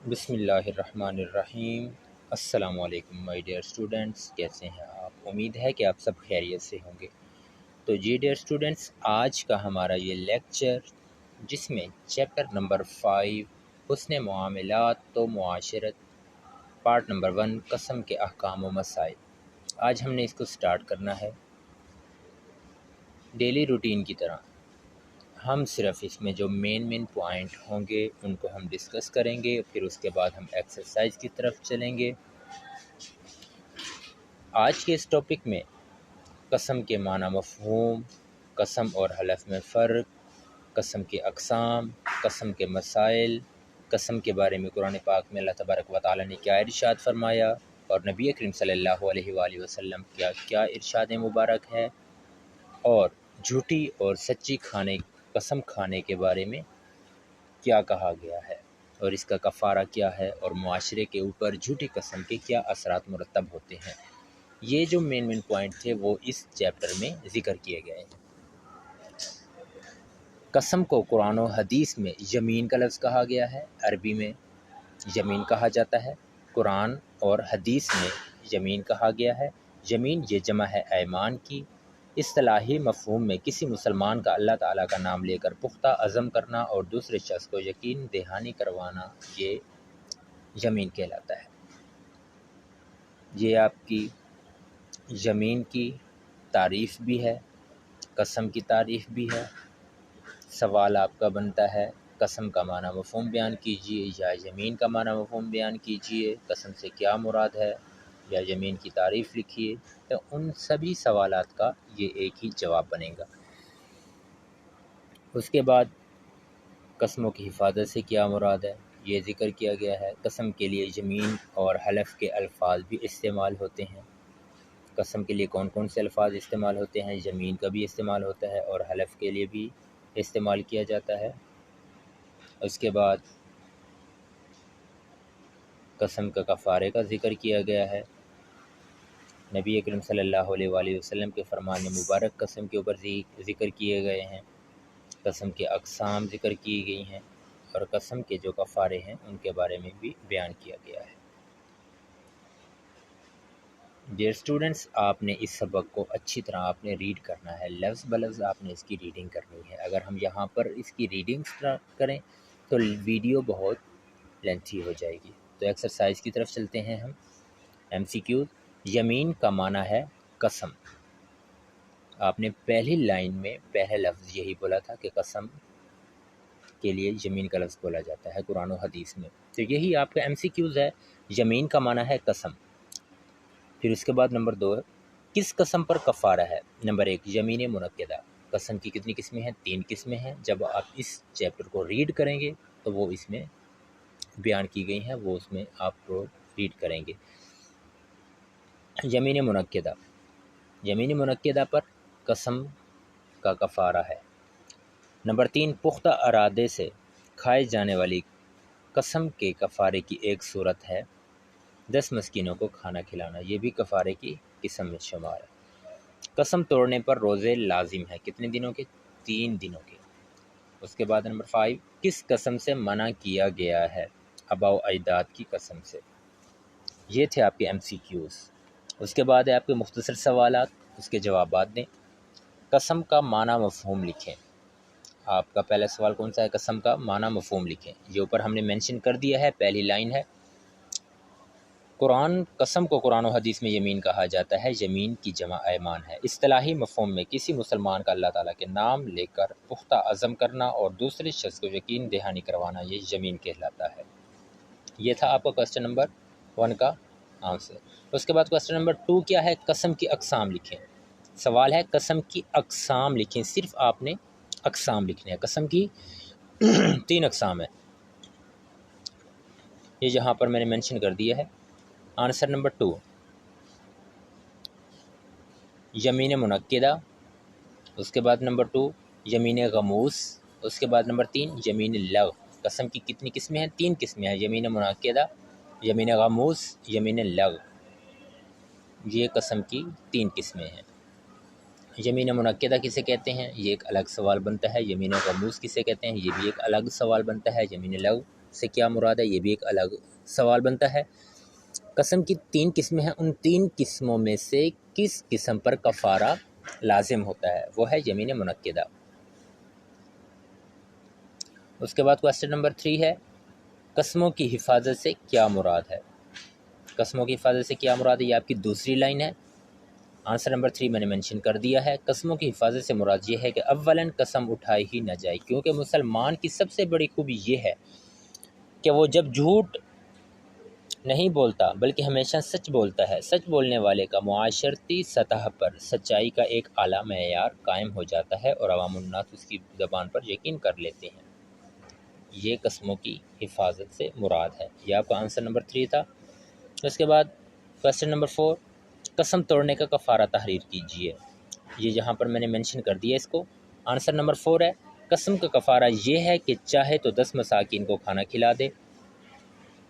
بسم اللہ الرحمن الرحیم۔ السلام علیکم مائی ڈیئر اسٹوڈنٹس، کیسے ہیں آپ؟ امید ہے کہ آپ سب خیریت سے ہوں گے۔ تو جی ڈیئر اسٹوڈنٹس، آج کا ہمارا یہ لیکچر جس میں چیپٹر نمبر 5 حسن معاملات و معاشرت پارٹ نمبر 1 قسم کے احکام و مسائل، آج ہم نے اس کو سٹارٹ کرنا ہے ڈیلی روٹین کی طرح۔ ہم صرف اس میں جو مین پوائنٹ ہوں گے ان کو ہم ڈسکس کریں گے، پھر اس کے بعد ہم ایکسرسائز کی طرف چلیں گے۔ آج کے اس ٹاپک میں قسم کے معنی مفہوم، قسم اور حلف میں فرق، قسم کے اقسام، قسم کے مسائل، قسم کے بارے میں قرآن پاک میں اللہ تبارک و تعالیٰ نے کیا ارشاد فرمایا اور نبی کریم صلی اللہ علیہ وآلہ وسلم کیا ارشاد مبارک ہے، اور جھوٹی اور سچی قسم کھانے کے بارے میں کیا کہا گیا ہے اور اس کا کفارہ کیا ہے، اور معاشرے کے اوپر جھوٹی قسم کے کیا اثرات مرتب ہوتے ہیں۔ یہ جو مین پوائنٹ تھے وہ اس چیپٹر میں ذکر کیے گئے ہیں۔ قسم کو قرآن و حدیث میں یمین کا لفظ کہا گیا ہے، عربی میں یمین کہا جاتا ہے، قرآن اور حدیث میں یمین کہا گیا ہے۔ یمین یہ جمع ہے ایمان کی۔ اصطلاحی مفہوم میں کسی مسلمان کا اللہ تعالیٰ کا نام لے کر پختہ عزم کرنا اور دوسرے شخص کو یقین دہانی کروانا، یہ یمین کہلاتا ہے۔ یہ آپ کی یمین کی تعریف بھی ہے، قسم کی تعریف بھی ہے۔ سوال آپ کا بنتا ہے قسم کا معنی مفہوم بیان کیجیے یا یمین کا معنی مفہوم بیان کیجیے، قسم سے کیا مراد ہے یا یمین کی تعریف لکھیے۔ تو ان سبھی سوالات کا یہ ایک ہی جواب بنے گا۔ اس کے بعد قسموں کی حفاظت سے کیا مراد ہے یہ ذکر کیا گیا ہے۔ قسم کے لیے یمین اور حلف کے الفاظ بھی استعمال ہوتے ہیں۔ قسم کے لیے کون کون سے الفاظ استعمال ہوتے ہیں؟ یمین کا بھی استعمال ہوتا ہے اور حلف کے لیے بھی استعمال کیا جاتا ہے۔ اس کے بعد قسم کا کفارے کا ذکر کیا گیا ہے۔ نبی کریم صلی اللہ علیہ وآلہ وسلم کے فرمان مبارک قسم کے اوپر ذکر کیے گئے ہیں۔ قسم کے اقسام ذکر کی گئی ہیں اور قسم کے جو کفارے ہیں ان کے بارے میں بھی بیان کیا گیا ہے۔ ڈیئر اسٹوڈنٹس، آپ نے اس سبق کو اچھی طرح آپ نے ریڈ کرنا ہے، لفظ بلفظ آپ نے اس کی ریڈنگ کرنی ہے۔ اگر ہم یہاں پر اس کی ریڈنگ کریں تو ویڈیو بہت لینتھی ہو جائے گی۔ تو ایکسرسائز کی طرف چلتے ہیں ہم۔ ایم سی کیو، یمین کا معنی ہے قسم۔ آپ نے پہلی لائن میں پہلا لفظ یہی بولا تھا کہ قسم کے لیے یمین کا لفظ بولا جاتا ہے قرآن و حدیث میں، تو یہی آپ کا ایم سی کیوز ہے۔ یمین کا معنی ہے قسم۔ پھر اس کے بعد نمبر 2، کس قسم پر کفارہ ہے؟ نمبر 1، یمین منعقدہ۔ قسم کی کتنی قسمیں ہیں؟ 3 قسمیں ہیں۔ جب آپ اس چیپٹر کو ریڈ کریں گے تو وہ اس میں بیان کی گئی ہیں، وہ اس میں آپ کو ریڈ کریں گے۔ یمین منعقدہ، یمین منعقدہ پر قسم کا کفارہ ہے۔ نمبر 3، پختہ ارادے سے کھائے جانے والی قسم کے کفارے کی ایک صورت ہے 10 مسکینوں کو کھانا کھلانا، یہ بھی کفارے کی قسم میں شمار ہے۔ قسم توڑنے پر روزے لازم ہیں، کتنے دنوں کے؟ 3 دنوں کے۔ اس کے بعد نمبر 5، کس قسم سے منع کیا گیا ہے؟ آباء و اجداد کی قسم سے۔ یہ تھے آپ کے ایم سی کیوز۔ اس کے بعد ہے آپ کے مختصر سوالات، اس کے جوابات دیں۔ قسم کا معنی مفہوم لکھیں۔ آپ کا پہلا سوال کون سا ہے؟ قسم کا معنی مفہوم لکھیں۔ یہ اوپر ہم نے مینشن کر دیا ہے، پہلی لائن ہے۔ قسم کو قرآن و حدیث میں یمین کہا جاتا ہے، یمین کی جمع ایمان ہے۔ اصطلاحی مفہوم میں کسی مسلمان کا اللہ تعالیٰ کے نام لے کر پختہ عزم کرنا اور دوسرے شخص کو یقین دہانی کروانا، یہ یمین کہلاتا ہے۔ یہ تھا آپ کا کوسچن نمبر 1 کا آنسر۔ اس کے بعد کوسچن نمبر 2 کیا ہے؟ قسم کی اقسام لکھیں۔ سوال ہے قسم کی اقسام لکھیں، صرف آپ نے اقسام لکھنے ہیں۔ قسم کی 3 اقسام ہیں، یہ جہاں پر میں نے مینشن کر دیا ہے۔ آنسر نمبر 2، یمین منعقدہ۔ اس کے بعد نمبر 2، یمین غموس۔ اس کے بعد نمبر 3، یمین لغو۔ قسم کی کتنی قسمیں ہیں؟ 3 قسمیں ہیں، یمین منعقدہ، یمین غموس، یمین لغو۔ یہ قسم کی 3 قسمیں ہیں۔ یمین منعقدہ کسے کہتے ہیں؟ یہ ایک الگ سوال بنتا ہے۔ یمین غموس کسے کہتے ہیں؟ یہ بھی ایک الگ سوال بنتا ہے۔ یمین لغو سے کیا مراد ہے، یہ بھی ایک الگ سوال بنتا ہے۔ قسم کی 3 قسمیں ہیں، ان 3 قسموں میں سے کس قسم پر کفارہ لازم ہوتا ہے، وہ ہے یمین منعقدہ۔ اس کے بعد کوسچن نمبر 3 ہے، قسموں کی حفاظت سے کیا مراد ہے؟ قسموں کی حفاظت سے کیا مراد ہے، یہ آپ کی دوسری لائن ہے۔ آنسر نمبر 3 میں نے مینشن کر دیا ہے۔ قسموں کی حفاظت سے مراد یہ ہے کہ اولاً قسم اٹھائی ہی نہ جائے، کیونکہ مسلمان کی سب سے بڑی خوبی یہ ہے کہ وہ جب جھوٹ نہیں بولتا بلکہ ہمیشہ سچ بولتا ہے۔ سچ بولنے والے کا معاشرتی سطح پر سچائی کا ایک اعلیٰ معیار قائم ہو جاتا ہے اور عوام الناس اس کی زبان پر یقین کر لیتے ہیں۔ یہ قسموں کی حفاظت سے مراد ہے، یہ آپ کا آنسر نمبر 3 تھا۔ اس کے بعد کوسچن نمبر 4، قسم توڑنے کا کفارہ تحریر کیجیے۔ یہ یہاں پر میں نے مینشن کر دیا اس کو۔ آنسر نمبر 4 ہے، قسم کا کفارہ یہ ہے کہ چاہے تو 10 مساکین کو کھانا کھلا دے،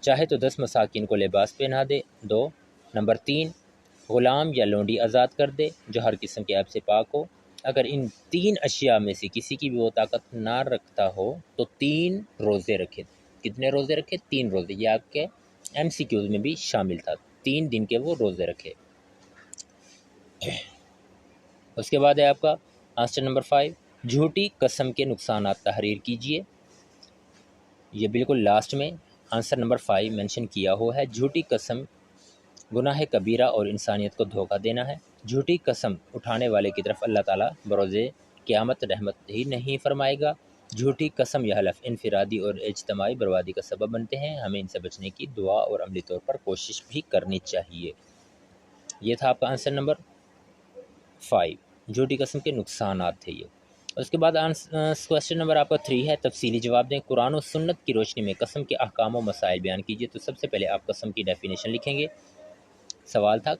چاہے تو 10 مساکین کو لباس پہنا دے۔ 2 نمبر 3، غلام یا لونڈی آزاد کر دے جو ہر قسم کے عیب سے پاک ہو۔ اگر ان 3 اشیاء میں سے کسی کی بھی وہ طاقت نہ رکھتا ہو تو 3 روزے رکھے۔ کتنے روزے رکھے؟ 3 روزے، یہ آپ کے MCQs میں بھی شامل تھا، 3 دن کے وہ روزے رکھے۔ اس کے بعد ہے آپ کا آنسر نمبر 5، جھوٹی قسم کے نقصانات تحریر کیجیے۔ یہ بالکل لاسٹ میں آنسر نمبر 5 مینشن کیا ہوا ہے۔ جھوٹی قسم گناہ کبیرہ اور انسانیت کو دھوکہ دینا ہے۔ جھوٹی قسم اٹھانے والے کی طرف اللہ تعالیٰ بروز قیامت رحمت ہی نہیں فرمائے گا۔ جھوٹی قسم یا حلف انفرادی اور اجتماعی بربادی کا سبب بنتے ہیں، ہمیں ان سے بچنے کی دعا اور عملی طور پر کوشش بھی کرنی چاہیے۔ یہ تھا آپ کا آنسر نمبر 5، جھوٹی قسم کے نقصانات تھے یہ۔ اس کے بعد کوسچن نمبر آپ کا 3 ہے، تفصیلی جواب دیں۔ قرآن و سنت کی روشنی میں قسم کے احکام و مسائل بیان کیجیے۔ تو سب سے پہلے آپ قسم کی ڈیفینیشن لکھیں گے۔ سوال تھا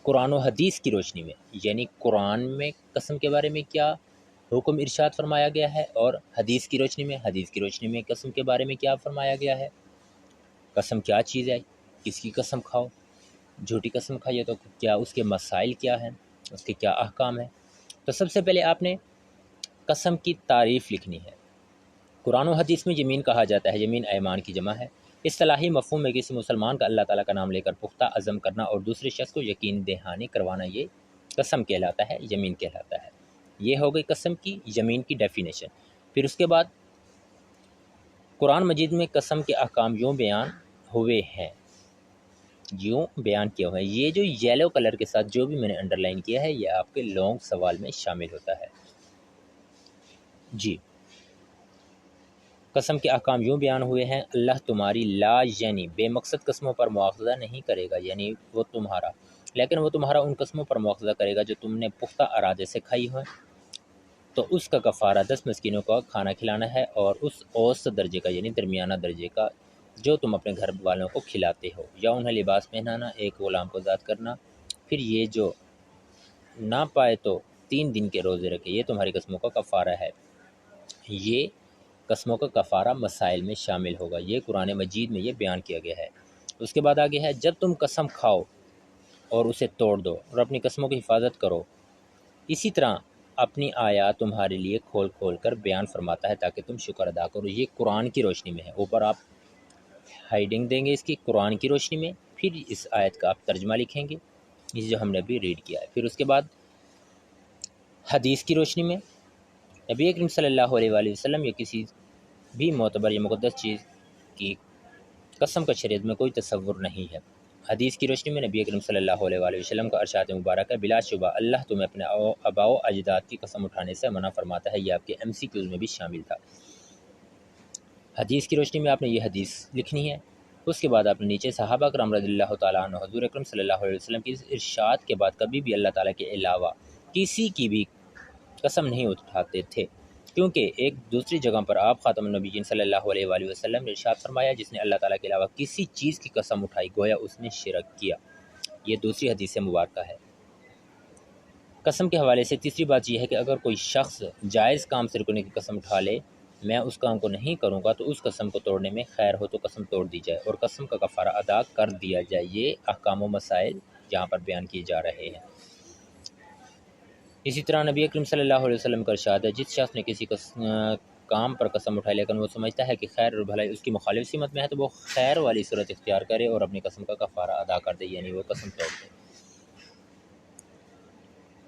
قرآن و حدیث کی روشنی میں، یعنی قرآن میں قسم کے بارے میں کیا حکم ارشاد فرمایا گیا ہے، اور حدیث کی روشنی میں، حدیث کی روشنی میں قسم کے بارے میں کیا فرمایا گیا ہے، قسم کیا چیز ہے، کس کی قسم کھاؤ، جھوٹی قسم کھائیے تو کیا اس کے مسائل کیا ہیں، اس کے کیا احکام ہیں۔ تو سب سے پہلے آپ نے قسم کی تعریف لکھنی ہے۔ قرآن و حدیث میں یمین کہا جاتا ہے، یمین ایمان کی جمع ہے۔ اصطلاحی مفہوم میں کسی مسلمان کا اللہ تعالیٰ کا نام لے کر پختہ عزم کرنا اور دوسرے شخص کو یقین دہانی کروانا، یہ قسم کہلاتا ہے، یمین کہلاتا ہے۔ یہ ہو گئی قسم کی یمین کی ڈیفینیشن۔ پھر اس کے بعد قرآن مجید میں قسم کے احکام یوں بیان ہوئے ہیں، یوں بیان کیا ہوا ہے۔ یہ جو یلو کلر کے ساتھ جو بھی میں نے انڈر لائن کیا ہے، یہ آپ کے لانگ سوال میں شامل ہوتا ہے۔ جی، قسم کے احکام یوں بیان ہوئے ہیں، اللہ تمہاری لا یعنی بے مقصد قسموں پر مواخذہ نہیں کرے گا، یعنی وہ تمہارا، لیکن وہ تمہارا ان قسموں پر مواخذہ کرے گا جو تم نے پختہ ارادے سے کھائی ہوئیں۔ تو اس کا کفارہ 10 مسکینوں کا کھانا کھلانا ہے، اور اس اوسط درجے کا یعنی درمیانہ درجے کا جو تم اپنے گھر والوں کو کھلاتے ہو، یا انہیں لباس پہنانا، ایک غلام کو آزاد کرنا۔ پھر یہ جو نہ پائے تو 3 دن کے روزے رکھے، یہ تمہاری قسموں کا کفارہ ہے۔ یہ قسموں کا کفارہ مسائل میں شامل ہوگا، یہ قرآن مجید میں یہ بیان کیا گیا ہے۔ اس کے بعد آگے ہے، جب تم قسم کھاؤ اور اسے توڑ دو اور اپنی قسموں کی حفاظت کرو، اسی طرح اپنی آیات تمہارے لیے کھول کھول کر بیان فرماتا ہے تاکہ تم شکر ادا کرو۔ یہ قرآن کی روشنی میں ہے، اوپر آپ ہائیڈنگ دیں گے اس کی قرآن کی روشنی میں، پھر اس آیت کا آپ ترجمہ لکھیں گے، یہ جو ہم نے ابھی ریڈ کیا ہے۔ پھر اس کے بعد حدیث کی روشنی میں، نبی اکرم صلی اللہ علیہ وآلہ وسلم یا کسی بھی معتبر یا مقدس چیز کی قسم کا شریعت میں کوئی تصور نہیں ہے۔ حدیث کی روشنی میں نبی اکرم صلی اللہ علیہ وآلہ وسلم کا ارشاد مبارک ہے، بلا شبہ اللہ تمہیں اپنے آباء و اجداد کی قسم اٹھانے سے منع فرماتا ہے، یہ آپ کے MCQs میں بھی شامل تھا۔ حدیث کی روشنی میں آپ نے یہ حدیث لکھنی ہے۔ اس کے بعد آپ نے نیچے صحابہ کرام رضی اللہ تعالیٰ عنہ حضور اکرم صلی اللہ علیہ وسلم کی ارشاد کے بعد کبھی بھی اللہ تعالیٰ کے علاوہ کسی کی بھی قسم نہیں اٹھاتے تھے، کیونکہ ایک دوسری جگہ پر آپ خاتم النبیین صلی اللہ علیہ وآلہ وسلم نے ارشاد فرمایا، جس نے اللہ تعالیٰ کے علاوہ کسی چیز کی قسم اٹھائی گویا اس نے شرک کیا۔ یہ دوسری حدیث مبارکہ ہے۔ قسم کے حوالے سے تیسری بات یہ ہے کہ اگر کوئی شخص جائز کام سے رکنے کی قسم اٹھا لے، میں اس کام کو نہیں کروں گا، تو اس قسم کو توڑنے میں خیر ہو تو قسم توڑ دی جائے اور قسم کا کفارہ ادا کر دیا جائے۔ یہ احکام و مسائل یہاں پر بیان کیے جا رہے ہیں۔ اسی طرح نبی اکرم صلی اللہ علیہ وسلم کا ارشاد ہے، جس شخص نے کسی کام پر قسم اٹھائے لیکن وہ سمجھتا ہے کہ خیر اور بھلائی اس کی مخالف سمت میں ہے، تو وہ خیر والی صورت اختیار کرے اور اپنی قسم کا کفارہ ادا کر دے، یعنی وہ قسم توڑ دے۔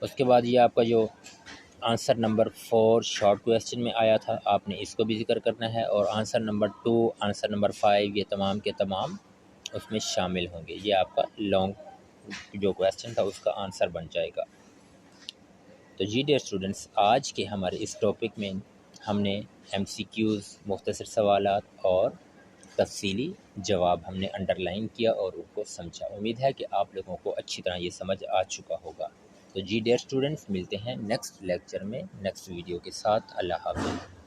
اس کے بعد یہ آپ کا جو آنسر نمبر 4 شارٹ کویسچن میں آیا تھا، آپ نے اس کو بھی ذکر کرنا ہے، اور آنسر نمبر 2، آنسر نمبر 5 یہ تمام کے تمام اس میں شامل ہوں گے۔ یہ آپ کا لانگ جو کویسچن تھا اس کا آنسر بن جائے گا۔ تو جی ڈیئر اسٹوڈنٹس، آج کے ہمارے اس ٹاپک میں ہم نے ایم سی کیوز، مختصر سوالات اور تفصیلی جواب ہم نے انڈر لائن کیا اور ان کو سمجھا۔ امید ہے کہ آپ لوگوں کو اچھی طرح یہ سمجھ آ چکا ہوگا۔ تو جی ڈیئر اسٹوڈنٹس، ملتے ہیں نیکسٹ لیکچر میں نیکسٹ ویڈیو کے ساتھ۔ اللہ حافظ۔